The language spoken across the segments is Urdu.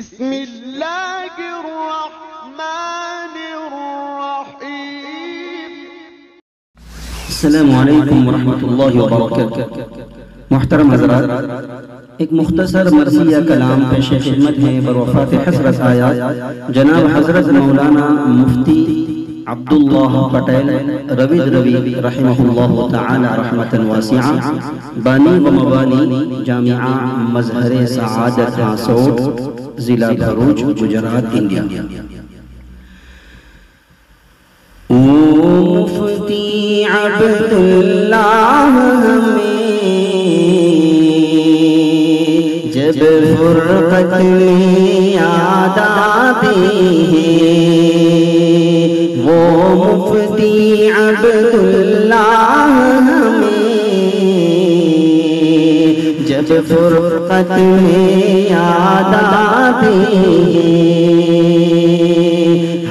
بسم اللہ الرحمن الرحیم۔ السلام علیکم ورحمۃ اللہ وبرکاتہ۔ محترم حضرات، ایک مختصر مرثیہ کلام پیش خدمت ہے بروفات حضرت آیا جناب حضرت مولانا مفتی عبداللہ پٹیل روی رحمہ اللہ تعالی رحمتا واسعہ، بانی و مبانی جامعہ مظہر سعادت ہاسوٹ، ضلع بھروچ، گجرات، انڈیا۔ مفتی عبداللہ ہمیں جب فرقت میں یاد آتے ہیں، وہ مفتی عبداللہ ہمیں جب فرقت میں یاد آتے ہیں،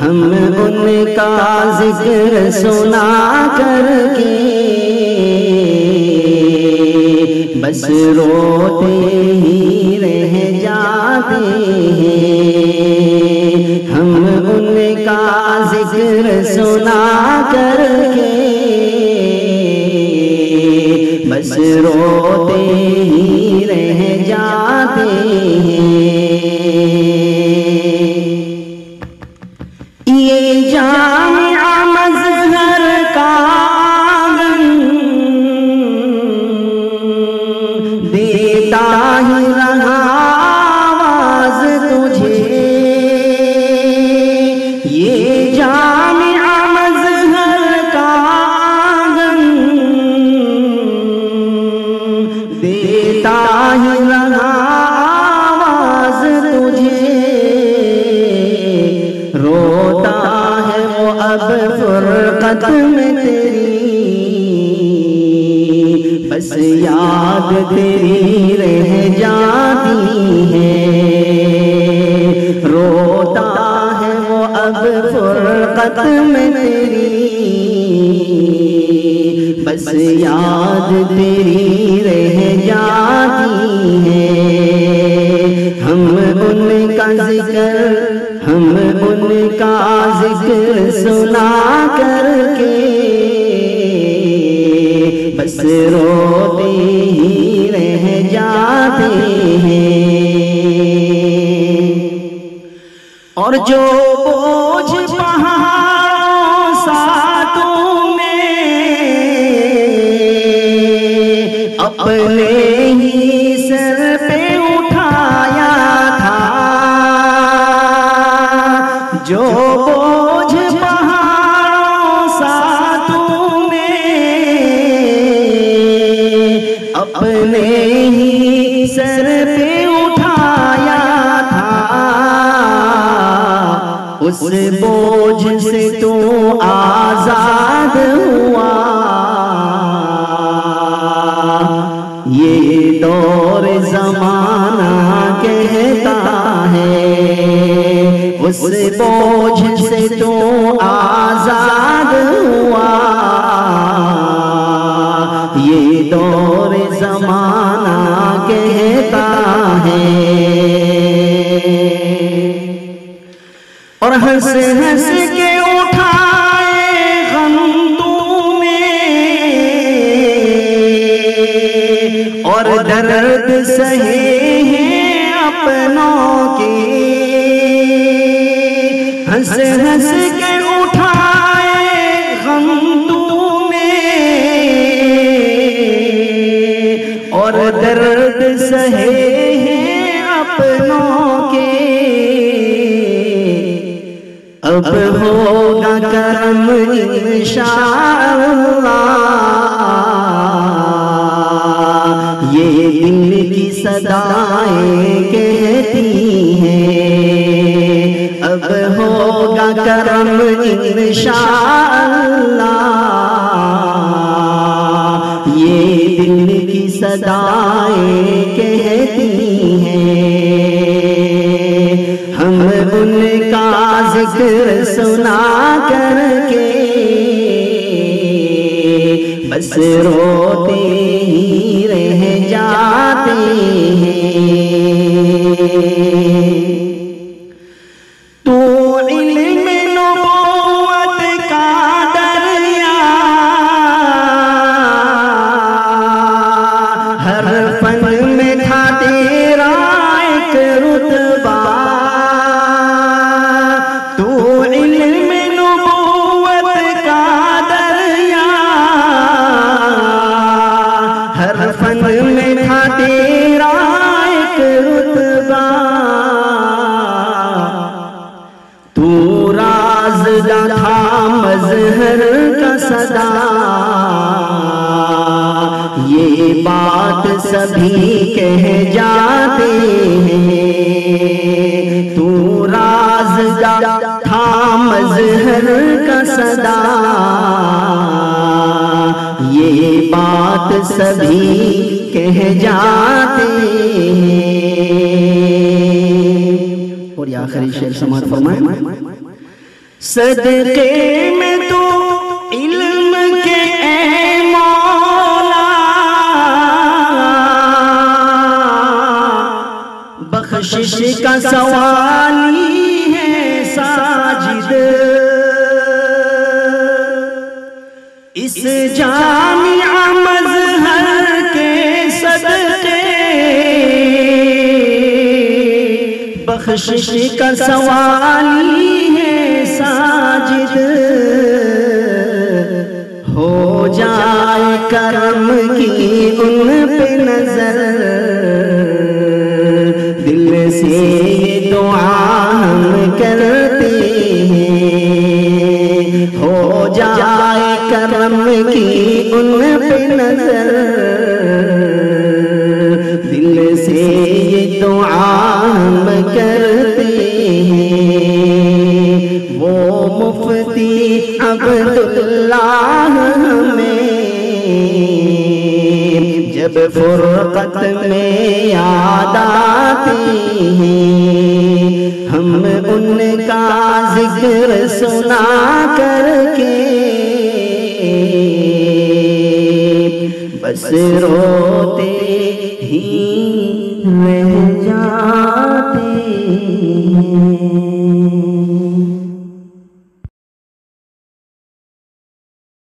ہم ان کا ذکر سنا کر کے بس روتے ہی رہ جاتے ہیں، ہم ان کا ذکر سنا کر کے بس روتے ہی رہ جاتے ہیں۔ یہ جامعہ مظہر کا آنگن دیتا ہی رہا آواز تجھے، یہ جامعہ مظہر کا آنگن دیتا ہی رہا آواز تجھے، روتا ہے وہ اب فرقت میں تیری، بس یاد تیری رہ جاتی ہے، روتا ہے وہ اب فرقت میں تیری، بس یاد تیری رہ جاتی ہے، ہم ان کا ذکر سنا کر کے بس روتے ہی رہ جاتے ہیں، اور جو بوجھ پہاڑوں ساتوں میں اپنے ہی سر پہ اٹھایا تھا، جو بوجھ پہاڑوں ساتوں میں اپنے ہی سر پہ اٹھایا تھا، اس بوجھ سے تو آزاد ہوا، یہ دور زمانہ کہتا ہے، اس بوجھ سے تو آزاد ہوا، یہ دور زمانہ کہتا ہے، اور ہنس ہنس کے اٹھائے غم تمہیں، اور درد سہے ہیں اپنوں کے، ہنس ہنس کے اٹھائے غم تمہیں، اور درد سہے ہیں اپنوں کے، اب ہوگا کرم انشاءاللہ، یہ دل کی صدائیں کہتی ہیں، اب ہوگا کرم انشاءاللہ، یہ دل کی صدائیں کہتی ہیں، ہم ان کا ذکر سنا کر کے بس روتے ہی رہ جاتے ہیں۔ مظہر کا صدا، یہ بات سبھی کہہ جاتے ہیں، تو رازدار تھا مظہر کا صدا، یہ بات سبھی کہہ جاتے ہیں۔ اور یہ آخری شعر سماعت فرمائیں۔ صدقے میں تو علم کے اے مولا، بخشش کا سوالی ہے ساجد، اس جامع مظہر کے صدقے بخشش کا سوالی ہے ساجد، ہو جائے کرم کی ان پہ نظر، دل سے یہ دعا ہم کرتے ہیں، ہو جائے کرم کی ان پہ نظر، دل سے یہ دعا ہم کرتے ہیں۔ وہ مفتی عبداللہ ہمیں جب فرقت میں یاد آتے ہیں، ہم ان کا ذکر سنا کر کے بس روتے ہی رہ جاتے ہیں۔